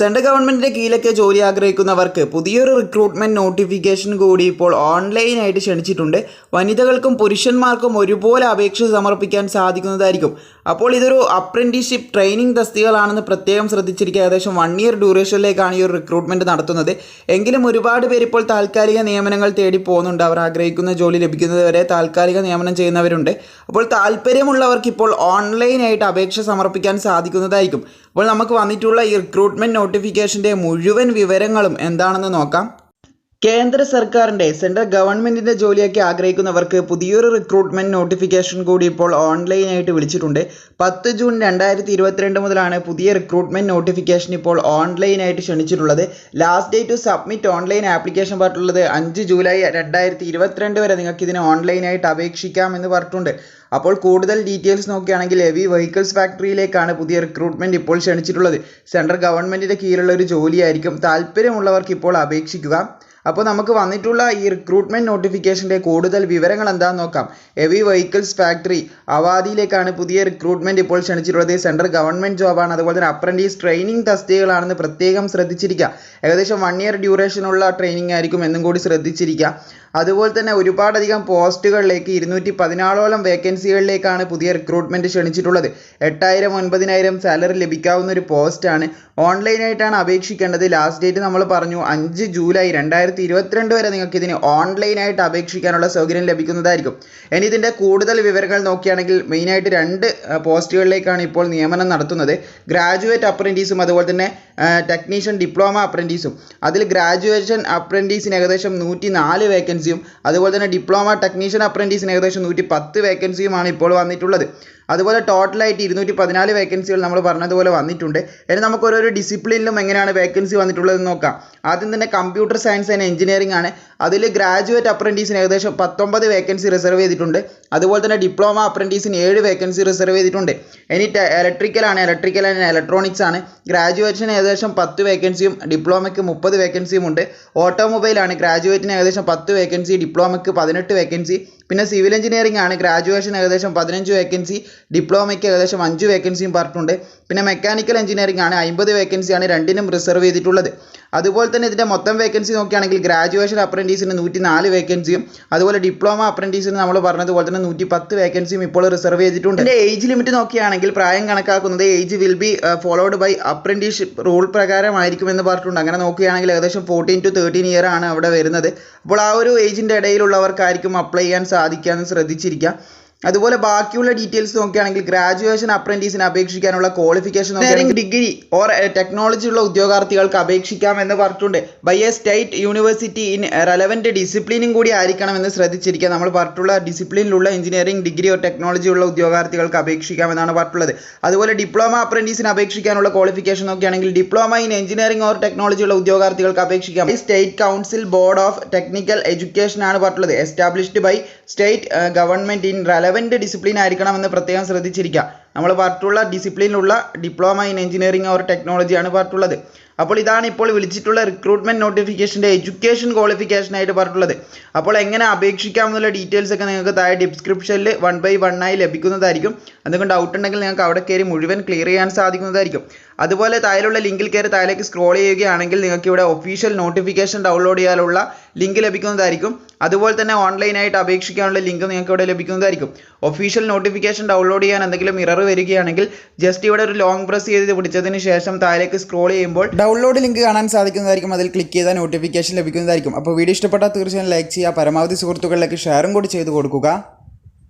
Central ഗവൺമെൻറ്റിൻ്റെ കീഴിലൊക്കെ ജോലി ആഗ്രഹിക്കുന്നവർക്ക് പുതിയൊരു റിക്രൂട്ട്മെൻറ്റ് നോട്ടിഫിക്കേഷൻ കൂടി ഇപ്പോൾ ഓൺലൈനായിട്ട് ക്ഷണിച്ചിട്ടുണ്ട്. വനിതകൾക്കും പുരുഷന്മാർക്കും ഒരുപോലെ അപേക്ഷ സമർപ്പിക്കാൻ സാധിക്കുന്നതായിരിക്കും. അപ്പോൾ ഇതൊരു അപ്രൻറ്റീസ്ഷിപ്പ് ട്രെയിനിങ് തസ്തികകളാണെന്ന് പ്രത്യേകം ശ്രദ്ധിച്ചിരിക്കുക. ഏകദേശം 1 ഇയർ ഡ്യൂറേഷനിലേക്കാണ് ഈ ഒരു റിക്രൂട്ട്മെൻറ്റ് നടത്തുന്നത്. എങ്കിലും ഒരുപാട് പേര് ഇപ്പോൾ താൽക്കാലിക നിയമനങ്ങൾ തേടി പോകുന്നുണ്ട്. അവർ ആഗ്രഹിക്കുന്ന ജോലി ലഭിക്കുന്നത് വരെ താൽക്കാലിക നിയമനം ചെയ്യുന്നവരുണ്ട്. അപ്പോൾ താല്പര്യമുള്ളവർക്ക് ഇപ്പോൾ ഓൺലൈനായിട്ട് അപേക്ഷ സമർപ്പിക്കാൻ സാധിക്കുന്നതായിരിക്കും. അപ്പോൾ നമുക്ക് വന്നിട്ടുള്ള ഈ റിക്രൂട്ട്മെൻറ്റ് നോട്ടിഫിക്കേഷൻ്റെ മുഴുവൻ വിവരങ്ങളും എന്താണെന്ന് നോക്കാം. കേന്ദ്ര സർക്കാരിൻ്റെ സെൻട്രൽ ഗവൺമെൻറ്റിൻ്റെ ജോലിയൊക്കെ ആഗ്രഹിക്കുന്നവർക്ക് പുതിയൊരു റിക്രൂട്ട്മെൻറ്റ് നോട്ടിഫിക്കേഷൻ കൂടി ഇപ്പോൾ ഓൺലൈനായിട്ട് വിളിച്ചിട്ടുണ്ട്. 10 ജൂൺ 2022 മുതലാണ് പുതിയ റിക്രൂട്ട്മെൻറ്റ് നോട്ടിഫിക്കേഷൻ ഇപ്പോൾ ഓൺലൈനായിട്ട് ക്ഷണിച്ചിട്ടുള്ളത്. Last date to submit online application പറഞ്ഞിട്ടുള്ളത് 5 ജൂലൈ 2022 വരെ നിങ്ങൾക്ക് ഇതിന് ഓൺലൈനായിട്ട് അപേക്ഷിക്കാം എന്ന് പറഞ്ഞിട്ടുണ്ട്. അപ്പോൾ കൂടുതൽ ഡീറ്റെയിൽസ് നോക്കുകയാണെങ്കിൽ ഹെവി വെഹിക്കിൾസ് ഫാക്ടറിയിലേക്കാണ് പുതിയ റിക്രൂട്ട്മെൻറ്റ് ഇപ്പോൾ ക്ഷണിച്ചിട്ടുള്ളത്. സെൻട്രൽ ഗവൺമെൻറ്റിൻ്റെ കീഴിലുള്ള ഒരു ജോലിയായിരിക്കും. താല്പര്യമുള്ളവർക്ക് ഇപ്പോൾ അപേക്ഷിക്കുക. അപ്പോൾ നമുക്ക് വന്നിട്ടുള്ള ഈ റിക്രൂട്ട്മെൻറ്റ് നോട്ടിഫിക്കേഷൻ്റെ കൂടുതൽ വിവരങ്ങൾ എന്താണെന്ന് നോക്കാം. ഹെവി വെഹിക്കിൾസ് ഫാക്ടറി അവാദിയിലേക്കാണ് പുതിയ റിക്രൂട്ട്മെൻറ്റ് ഇപ്പോൾ ക്ഷണിച്ചിട്ടുള്ളത്. Central government ജോബാണ്. അതുപോലെ തന്നെ അപ്രൻറ്റീസ് ട്രെയിനിങ് തസ്തികകളാണെന്ന് പ്രത്യേകം ശ്രദ്ധിച്ചിരിക്കുക. ഏകദേശം 1 ഇയർ ഡ്യൂറേഷനുള്ള ട്രെയിനിങ് ആയിരിക്കും എന്നും കൂടി ശ്രദ്ധിച്ചിരിക്കുക. അതുപോലെ തന്നെ ഒരുപാടധികം പോസ്റ്റുകളിലേക്ക് 214ഓളം വേക്കൻസികളിലേക്കാണ് പുതിയ റിക്രൂട്ട്മെൻറ്റ് ക്ഷണിച്ചിട്ടുള്ളത്. 8000 9000 സാലറി ലഭിക്കാവുന്ന ഒരു പോസ്റ്റാണ്. ഓൺലൈനായിട്ടാണ് അപേക്ഷിക്കേണ്ടത്. ലാസ്റ്റ് ഡേറ്റ് നമ്മൾ പറഞ്ഞു 5 ജൂലൈ 2022 വരെ നിങ്ങൾക്ക് ഇതിന് ഓൺലൈനായിട്ട് അപേക്ഷിക്കാനുള്ള സൗകര്യം ലഭിക്കുന്നതായിരിക്കും. ഇനി ഇതിൻ്റെ കൂടുതൽ വിവരങ്ങൾ നോക്കുകയാണെങ്കിൽ മെയിനായിട്ട് 2 പോസ്റ്റുകളിലേക്കാണ് ഇപ്പോൾ നിയമനം നടത്തുന്നത്. ഗ്രാജുവേറ്റ് അപ്രൻറ്റീസും അതുപോലെ തന്നെ ടെക്നീഷ്യൻ ഡിപ്ലോമ അപ്രൻറ്റീസും. അതിൽ ഗ്രാജുവേഷൻ അപ്രൻറ്റീസിന് ഏകദേശം 104 വേക്കൻസിയും അതുപോലെ തന്നെ ഡിപ്ലോമ ടെക്നീഷ്യൻ അപ്രൻറ്റീസിന് ഏകദേശം 110 വേക്കൻസിയുമാണ് ഇപ്പോൾ വന്നിട്ടുള്ളത്. അതുപോലെ ടോട്ടലായിട്ട് 214 വേക്കൻസികൾ നമ്മൾ പറഞ്ഞതുപോലെ വന്നിട്ടുണ്ട്. ഇനി നമുക്ക് ഓരോരോ ഡിസിപ്ലിനിലും എങ്ങനെയാണ് വേക്കൻസി വന്നിട്ടുള്ളതെന്ന് നോക്കാം. ആദ്യം തന്നെ കമ്പ്യൂട്ടർ സയൻസ് ആൻഡ് എഞ്ചിനീയറിംഗ് ആണ്. അതിൽ ഗ്രാജുവേറ്റ് അപ്രൻറ്റീസിന് ഏകദേശം 19 വേക്കൻസി റിസർവ് ചെയ്തിട്ടുണ്ട്. അതുപോലെ തന്നെ ഡിപ്ലോമ അപ്രൻറ്റീസിന് 7 വേക്കൻസി റിസർവ് ചെയ്തിട്ടുണ്ട്. ഇനി ഇലക്ട്രിക്കൽ ആൻഡ് ഇലക്ട്രോണിക്സ് ആണ്. ഗ്രാജുവേഷന് ഏകദേശം 10 വേക്കൻസിയും ഡിപ്ലോമയ്ക്ക് 30 വേക്കൻസിയും ഉണ്ട്. ഓട്ടോമൊബൈൽ ആണ്. ഗ്രാജുവേറ്റിന് ഏകദേശം 10 വേക്കൻസി, ഡിപ്ലോമയ്ക്ക് 18 വേക്കൻസി. പിന്നെ സിവിൽ എഞ്ചിനീയറിംഗ് ആണ്. ഗ്രാജുവേഷൻ ഏകദേശം 15 വേക്കൻസി, ഡിപ്ലോമയ്ക്ക് ഏകദേശം 5 വേക്കൻസിയും പറഞ്ഞിട്ടുണ്ട്. പിന്നെ മെക്കാനിക്കൽ എഞ്ചിനീയറിംഗ് ആണ്. 50 വേക്കൻസിയാണ് രണ്ടിനും റിസർവ് ചെയ്തിട്ടുള്ളത്. അതുപോലെ തന്നെ ഇതിൻ്റെ മൊത്തം വേക്കൻസി നോക്കുകയാണെങ്കിൽ ഗ്രാജുവേഷൻ അപ്രൻറ്റീസിന് 104 വേക്കൻസിയും അതുപോലെ ഡിപ്ലോമ അപ്രൻറ്റീസിന് നമ്മൾ പറഞ്ഞതുപോലെ തന്നെ 110 വേക്കൻസിയും ഇപ്പോൾ റിസർവ് ചെയ്തിട്ടുണ്ട്. ഇതിൻ്റെ ഏജ് ലിമിറ്റ് നോക്കുകയാണെങ്കിൽ പ്രായം കണക്കാക്കുന്നത് age will be followed by apprenticeship rule പ്രകാരമായിരിക്കുമെന്ന് പറഞ്ഞിട്ടുണ്ട്. അങ്ങനെ നോക്കുകയാണെങ്കിൽ ഏകദേശം 14 to 13 ഇയർ ആണ് അവിടെ വരുന്നത്. അപ്പോൾ ആ ഒരു ഏജിൻ്റെ ഇടയിലുള്ളവർക്കായിരിക്കും അപ്ലൈ ചെയ്യാൻ സാധിക്കാമെന്ന് ശ്രദ്ധിച്ചിരിക്കുക. അതുപോലെ ബാക്കിയുള്ള ഡീറ്റെയിൽസ് നോക്കുകയാണെങ്കിൽ ഗ്രാജുവേഷൻ അപ്രൻറ്റീസിന് അപേക്ഷിക്കാനുള്ള ക്വാളിഫിക്കേഷൻ നോക്കുകയാണെങ്കിൽ ഡിഗ്രി ഓർ ടെക്നോളജി ഉള്ള ഉദ്യോഗാർത്ഥികൾക്ക് അപേക്ഷിക്കാം എന്ന് പറഞ്ഞിട്ടുണ്ട്. By a state university in relevant ഡിസിപ്ലിനും കൂടി ആയിരിക്കണമെന്ന് ശ്രദ്ധിച്ചിരിക്കുക. നമ്മൾ പറഞ്ഞിട്ടുള്ള ഡിസിപ്ലിനിലുള്ള എഞ്ചിനീയറിംഗ്, ഡിഗ്രി ഓർ ടെക്നോളജി ഉള്ള ഉദ്യോഗാർത്ഥികൾക്ക് അപേക്ഷിക്കാമെന്നാണ് പറഞ്ഞിട്ടുള്ളത്. അതുപോലെ ഡിപ്ലോമ അപ്രൻറ്റീസിന് അപേക്ഷിക്കാനുള്ള ക്വാളിഫിക്കേഷൻ നോക്കുകയാണെങ്കിൽ diploma in engineering or technology ഉള്ള ഉദ്യോഗാർത്ഥികൾക്ക് അപേക്ഷിക്കാം. State council board of technical education ആണ് പറഞ്ഞിട്ടുള്ളത്. Established by state government in relevant discipline ആയിരിക്കണമെന്ന് പ്രത്യേകം ശ്രദ്ധിച്ചിരിക്കുക. നമ്മൾ പറഞ്ഞിട്ടുള്ള ഡിസിപ്ലിനിലുള്ള ഡിപ്ലോമ ഇൻ എഞ്ചിനീയറിംഗ് ഓർ ടെക്നോളജിയാണ് പറഞ്ഞിട്ടുള്ളത്. അപ്പോൾ ഇതാണ് ഇപ്പോൾ വിളിച്ചിട്ടുള്ള റിക്രൂട്ട്മെൻറ്റ് നോട്ടിഫിക്കേഷൻ്റെ എഡ്യൂക്കേഷൻ ക്വാളിഫിക്കേഷൻ ആയിട്ട് പറഞ്ഞിട്ടുള്ളത്. അപ്പോൾ എങ്ങനെ അപേക്ഷിക്കാം എന്നുള്ള ഡീറ്റെയിൽസ് ഒക്കെ നിങ്ങൾക്ക് താഴെ ഡിസ്ക്രിപ്ഷനിൽ 1 by 1 ആയി ലഭിക്കുന്നതായിരിക്കും. എന്തെങ്കിലും ഡൗട്ട് ഉണ്ടെങ്കിൽ നിങ്ങൾക്ക് അവിടെ കയറി മുഴുവൻ ക്ലിയർ ചെയ്യാൻ സാധിക്കുന്നതായിരിക്കും. അതുപോലെ താഴെയുള്ള ലിങ്കിൽ കയറി താഴേക്ക് സ്ക്രോൾ ചെയ്യുകയാണെങ്കിൽ നിങ്ങൾക്ക് ഇവിടെ ഒഫീഷ്യൽ നോട്ടിഫിക്കേഷൻ ഡൗൺലോഡ് ചെയ്യാനുള്ള ലിങ്ക് ലഭിക്കുന്നതായിരിക്കും. അതുപോലെ തന്നെ ഓൺലൈനായിട്ട് അപേക്ഷിക്കാനുള്ള ലിങ്ക് നിങ്ങൾക്ക് ഇവിടെ ലഭിക്കുന്നതായിരിക്കും. ഒഫീഷ്യൽ നോട്ടിഫിക്കേഷൻ ഡൗൺലോഡ് ചെയ്യാൻ എന്തെങ്കിലും ഇറർ വരികയാണെങ്കിൽ ജസ്റ്റ് ഇവിടെ ഒരു ലോങ് പ്രസ് ചെയ്ത് പിടിച്ചതിന് ശേഷം താഴേക്ക് സ്ക്രോൾ ചെയ്യുമ്പോൾ ഡൗൺലോഡ് ലിങ്ക് കാണാൻ സാധിക്കുന്നതായിരിക്കും. അതിൽ ക്ലിക്ക് ചെയ്താൽ നോട്ടിഫിക്കേഷൻ ലഭിക്കുന്നതായിരിക്കും. അപ്പോൾ വീഡിയോ ഇഷ്ടപ്പെട്ടാൽ തീർച്ചയായും ലൈക്ക് ചെയ്യുക. പരമാവധി സുഹൃത്തുക്കളിലേക്ക് ഷെയറും കൂടി ചെയ്ത് കൊടുക്കുക.